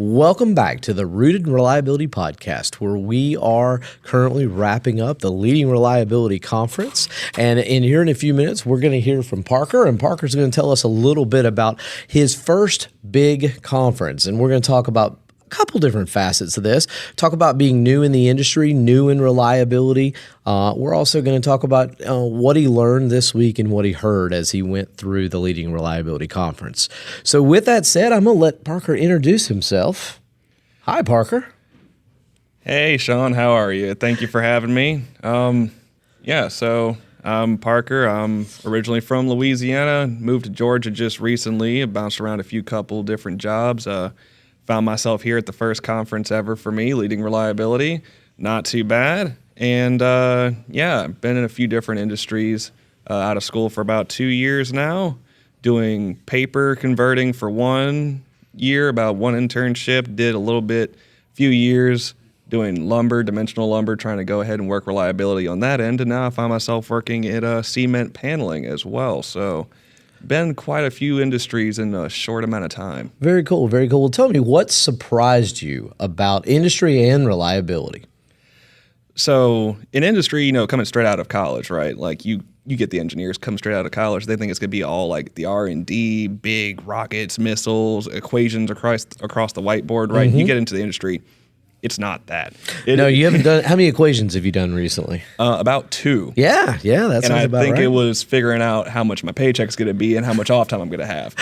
Welcome back to the Rooted in Reliability podcast, where we are currently wrapping up the Leading Reliability Conference. And here in a few minutes, we're going to hear from Parker, and Parker's going to tell us a little bit about his first big conference. And we're going to talk about a couple different facets of this. Talk about being new in the industry, new in reliability. We're also going to talk about what he learned this week and what he heard as he went through the Leading Reliability Conference. So with that said, I'm going to let Parker introduce himself. Hi, Parker. Hey, Sean. How are you? Thank you for having me. So I'm Parker. I'm originally from Louisiana, moved to Georgia just recently. I bounced around a couple different jobs. Found myself here at the first conference ever for me, Leading Reliability. Not too bad. And I've been in a few different industries out of school for about 2 years now, doing paper converting for 1 year, about one internship, did a few years doing lumber, dimensional lumber, trying to go ahead and work reliability on that end. And now I find myself working at cement paneling as well. So been quite a few industries in a short amount of time. Very cool, very cool. Well, tell me, what surprised you about industry and reliability? So in industry, coming straight out of college, right? Like you get the engineers come straight out of college. They think it's going to be all like the R&D, big rockets, missiles, equations across the whiteboard, right? You get into the industry, it's not that. You haven't done. How many equations have you done recently? About 2. Yeah, that sounds about right. And I think it was figuring out how much my paycheck's going to be and how much off time I'm going to have.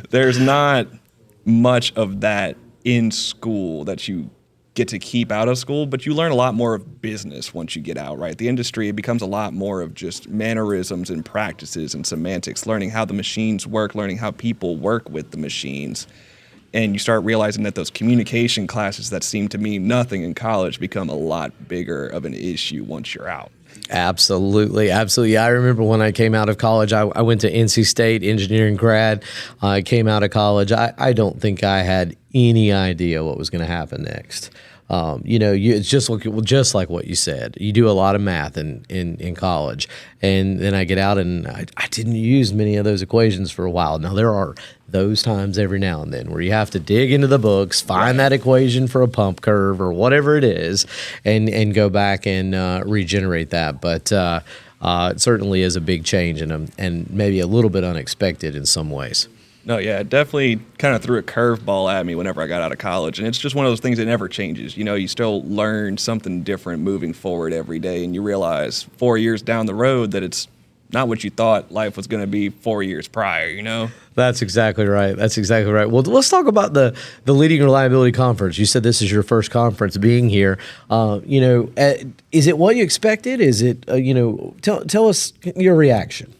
There's not much of that in school that you get to keep out of school, but you learn a lot more of business once you get out, right? The industry, it becomes a lot more of just mannerisms and practices and semantics, learning how the machines work, learning how people work with the machines. And you start realizing that those communication classes that seem to mean nothing in college become a lot bigger of an issue once you're out. Absolutely. I remember when I came out of college, I went to NC State engineering grad. I came out of college. I don't think I had any idea what was going to happen next. It's just like what you said. You do a lot of math in college, and then I get out and I didn't use many of those equations for a while. Now there are those times every now and then where you have to dig into the books, find that equation for a pump curve or whatever it is, and go back and regenerate that. But it certainly is a big change and maybe a little bit unexpected in some ways. No, yeah, it definitely kind of threw a curveball at me whenever I got out of college. And it's just one of those things that never changes. You still learn something different moving forward every day. And you realize 4 years down the road that it's not what you thought life was going to be 4 years prior, That's exactly right. Well, let's talk about the Leading Reliability Conference. You said this is your first conference being here. Is it what you expected? Is it, tell us your reaction.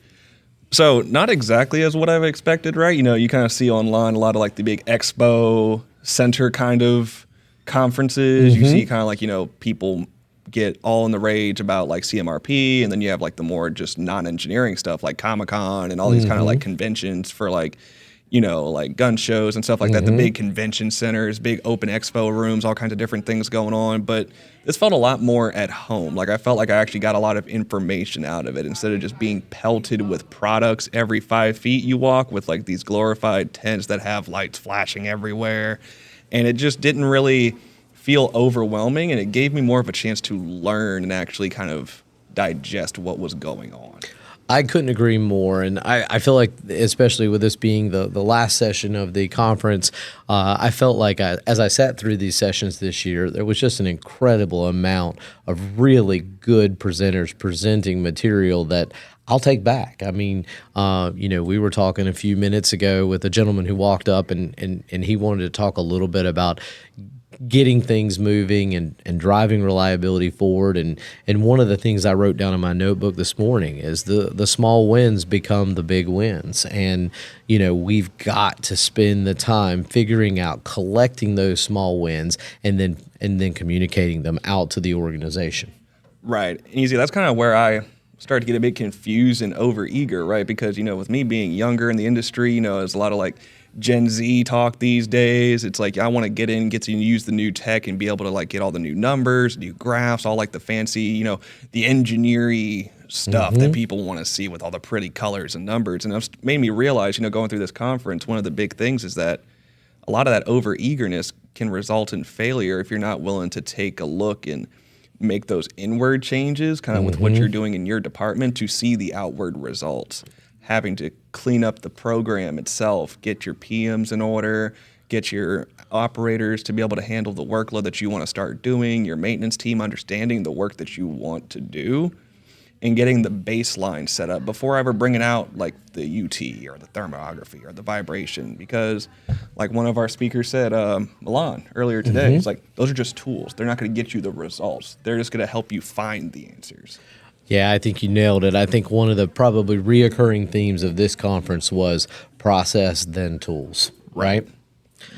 So not exactly as what I've expected, right? You kind of see online a lot of like the big expo center kind of conferences. You see kind of like, people get all in the rage about like CMRP, and then you have like the more just non-engineering stuff like Comic-Con and all these kind of like conventions for like, like gun shows and stuff like that, the big convention centers, big open expo rooms, all kinds of different things going on. But this felt a lot more at home. Like I felt like I actually got a lot of information out of it instead of just being pelted with products every 5 feet you walk with like these glorified tents that have lights flashing everywhere. And it just didn't really feel overwhelming, and it gave me more of a chance to learn and actually kind of digest what was going on. I couldn't agree more, and I feel like, especially with this being the last session of the conference, I felt like as I sat through these sessions this year, there was just an incredible amount of really good presenters presenting material that I'll take back. I mean, we were talking a few minutes ago with a gentleman who walked up and he wanted to talk a little bit about getting things moving and driving reliability forward. And one of the things I wrote down in my notebook this morning is the small wins become the big wins. And, we've got to spend the time figuring out, collecting those small wins and then communicating them out to the organization. Right. Easy. That's kind of where I started to get a bit confused and overeager, right? Because, with me being younger in the industry, there's a lot of like Gen Z talk these days. It's like I want to get to use the new tech and be able to like get all the new numbers, new graphs, all like the fancy, the engineering stuff that people want to see with all the pretty colors and numbers. And it's made me realize, going through this conference, one of the big things is that a lot of that over eagerness can result in failure if you're not willing to take a look and make those inward changes kind of with what you're doing in your department to see the outward results. Having to clean up the program itself, get your PMs in order, get your operators to be able to handle the workload that you want to start doing, your maintenance team understanding the work that you want to do, and getting the baseline set up before ever bringing out like the UT or the thermography or the vibration. Because like one of our speakers said, Milan, earlier today, it's like, those are just tools. They're not going to get you the results. They're just going to help you find the answers. Yeah, I think you nailed it. I think one of the probably reoccurring themes of this conference was process then tools, right?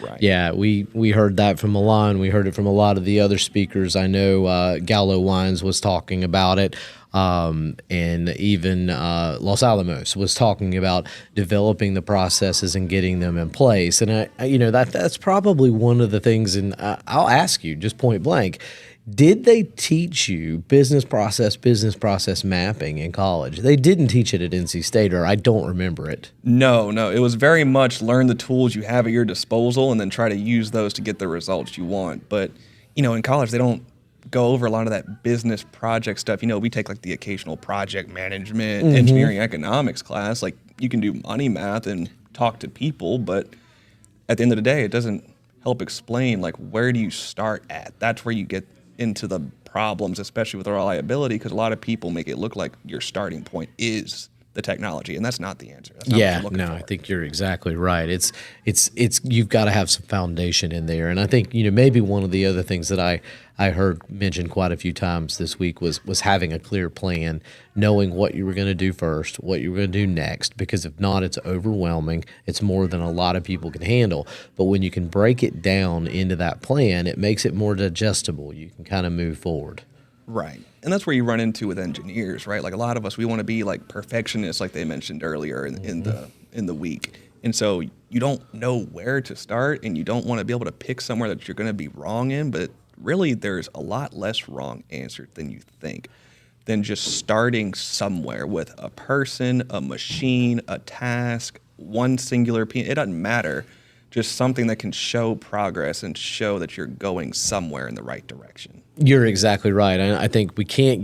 Right. Yeah, we heard that from Milan. We heard it from a lot of the other speakers. I know Gallo Wines was talking about it, and even Los Alamos was talking about developing the processes and getting them in place. And that's probably one of the things. And I'll ask you just point blank. Did they teach you business process mapping in college? They didn't teach it at NC State, or I don't remember it. No. It was very much learn the tools you have at your disposal and then try to use those to get the results you want. But, in college, they don't go over a lot of that business project stuff. We take like the occasional project management, engineering, economics class. Like you can do money math and talk to people, but at the end of the day, it doesn't help explain like where do you start at. That's where you get into the problems, especially with reliability, because a lot of people make it look like your starting point is the technology, and that's not the answer. That's not what you're looking for. I think you're exactly right. It's you've got to have some foundation in there, and I think maybe one of the other things that I heard mentioned quite a few times this week was having a clear plan, knowing what you were going to do first, what you were going to do next, because if not, it's overwhelming. It's more than a lot of people can handle. But when you can break it down into that plan, it makes it more digestible. You can kind of move forward. Right. And that's where you run into with engineers, right? Like a lot of us, we want to be like perfectionists, like they mentioned earlier in the week. And so you don't know where to start, and you don't want to be able to pick somewhere that you're going to be wrong in. But really, there's a lot less wrong answer than you think, than just starting somewhere with a person, a machine, a task, one singular piece. It doesn't matter. Just something that can show progress and show that you're going somewhere in the right direction. You're exactly right. And I think we can't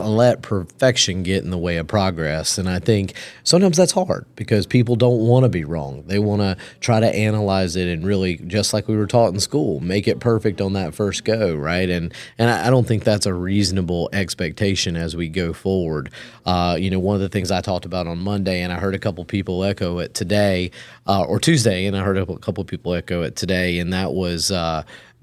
let perfection get in the way of progress. And I think sometimes that's hard because people don't want to be wrong. They want to try to analyze it and really, just like we were taught in school, make it perfect on that first go, right? And I don't think that's a reasonable expectation as we go forward. One of the things I talked about on Monday, and I heard a couple people echo it today, or Tuesday, and I heard a couple people echo it today, and that was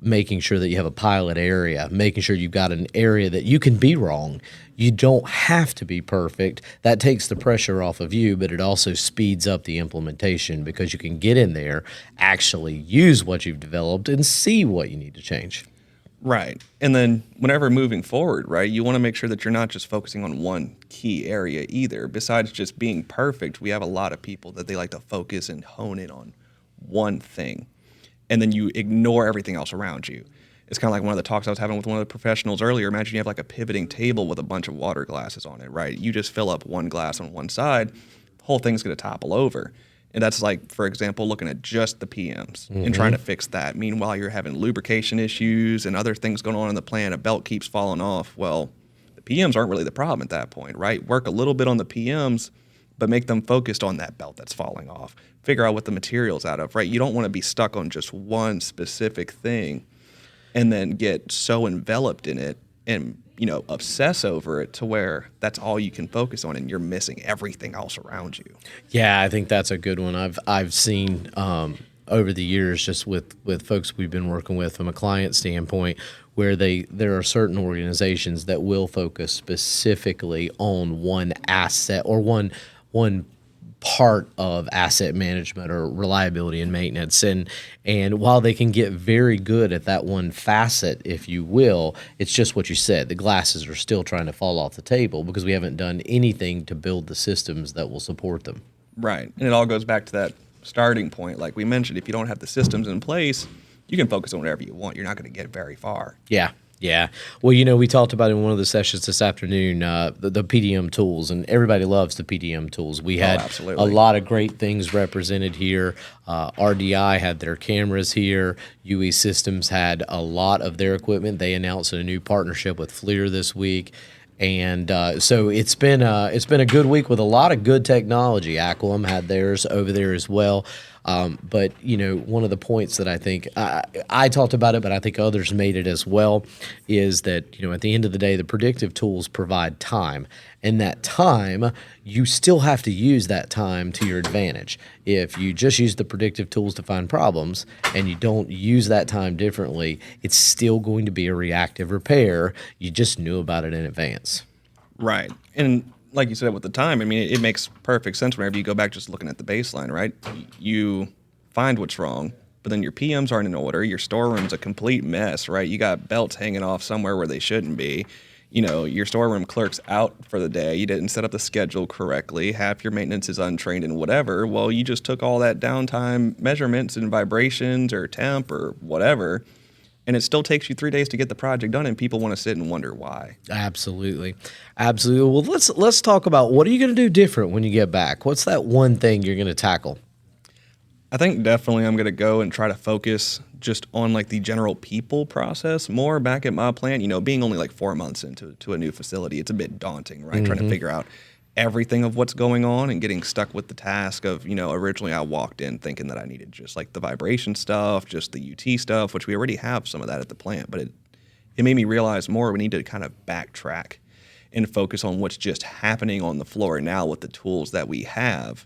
making sure that you have a pilot area, making sure you've got an area that you can be wrong. You don't have to be perfect. That takes the pressure off of you, but it also speeds up the implementation because you can get in there, actually use what you've developed, and see what you need to change. Right. And then whenever moving forward, right, you want to make sure that you're not just focusing on one key area either. Besides just being perfect, we have a lot of people that they like to focus and hone in on one thing, and then you ignore everything else around you. It's kind of like one of the talks I was having with one of the professionals earlier. Imagine you have like a pivoting table with a bunch of water glasses on it, right? You just fill up one glass on one side, the whole thing's going to topple over. And that's like, for example, looking at just the PMs and trying to fix that. Meanwhile, you're having lubrication issues and other things going on in the plant. A belt keeps falling off. Well, the PMs aren't really the problem at that point, right? Work a little bit on the PMs, but make them focused on that belt that's falling off. Figure out what the material's out of, right? You don't want to be stuck on just one specific thing and then get so enveloped in it and, obsess over it to where that's all you can focus on and you're missing everything else around you. Yeah, I think that's a good one. I've seen over the years, just with folks we've been working with from a client standpoint, where there are certain organizations that will focus specifically on one asset or one part of asset management or reliability and maintenance. And while they can get very good at that one facet, if you will, it's just what you said. The glasses are still trying to fall off the table because we haven't done anything to build the systems that will support them. Right. And it all goes back to that starting point. Like we mentioned, if you don't have the systems in place, you can focus on whatever you want. You're not going to get very far. Yeah. Yeah. Well, we talked about in one of the sessions this afternoon, the PDM tools, and everybody loves the PDM tools. We had a absolutely. lot of great things represented here. RDI had their cameras here. UE Systems had a lot of their equipment. They announced a new partnership with FLIR this week. And so it's been a good week with a lot of good technology. Aquilum had theirs over there as well. But one of the points that I think I talked about it, but I think others made it as well, is that at the end of the day, the predictive tools provide time, and that time you still have to use that time to your advantage. If you just use the predictive tools to find problems and you don't use that time differently, it's still going to be a reactive repair. You just knew about it in advance. Right. And like you said with the time, I mean, it makes perfect sense whenever you go back just looking at the baseline, right? You find what's wrong, but then your PMs aren't in order. Your storeroom's a complete mess, right? You got belts hanging off somewhere where they shouldn't be. Your storeroom clerk's out for the day. You didn't set up the schedule correctly. Half your maintenance is untrained and whatever. Well, you just took all that downtime measurements and vibrations or temp or whatever, and it still takes you 3 days to get the project done, and people want to sit and wonder why. Absolutely. Well, let's talk about what are you going to do different when you get back? What's that one thing you're going to tackle? I think definitely I'm going to go and try to focus just on like the general people process more back at my plant. Being only like 4 months into a new facility, it's a bit daunting, right? Trying to figure out everything of what's going on and getting stuck with the task of, originally I walked in thinking that I needed just like the vibration stuff, just the UT stuff, which we already have some of that at the plant, but it made me realize more we need to kind of backtrack and focus on what's just happening on the floor now with the tools that we have,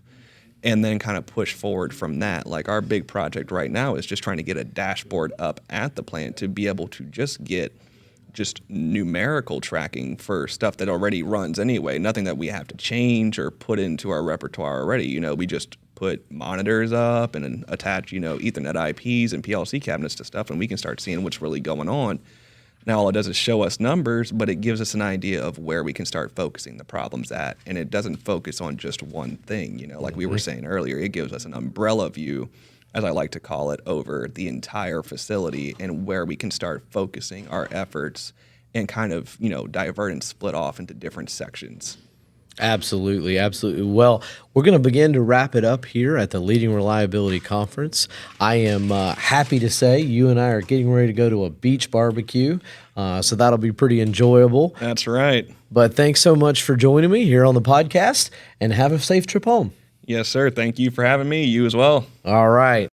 and then kind of push forward from that. Like our big project right now is just trying to get a dashboard up at the plant to be able to just get just numerical tracking for stuff that already runs anyway. Nothing that we have to change or put into our repertoire already. We just put monitors up and then attach, Ethernet IPs and PLC cabinets to stuff, and we can start seeing what's really going on. Now, all it does is show us numbers, but it gives us an idea of where we can start focusing the problems at. And it doesn't focus on just one thing, like we were saying earlier. It gives us an umbrella view, as I like to call it, over the entire facility and where we can start focusing our efforts and kind of, divert and split off into different sections. Absolutely. Well, we're going to begin to wrap it up here at the Leading Reliability Conference. I am happy to say you and I are getting ready to go to a beach barbecue, so that'll be pretty enjoyable. That's right. But thanks so much for joining me here on the podcast, and have a safe trip home. Yes, sir. Thank you for having me. You as well. All right.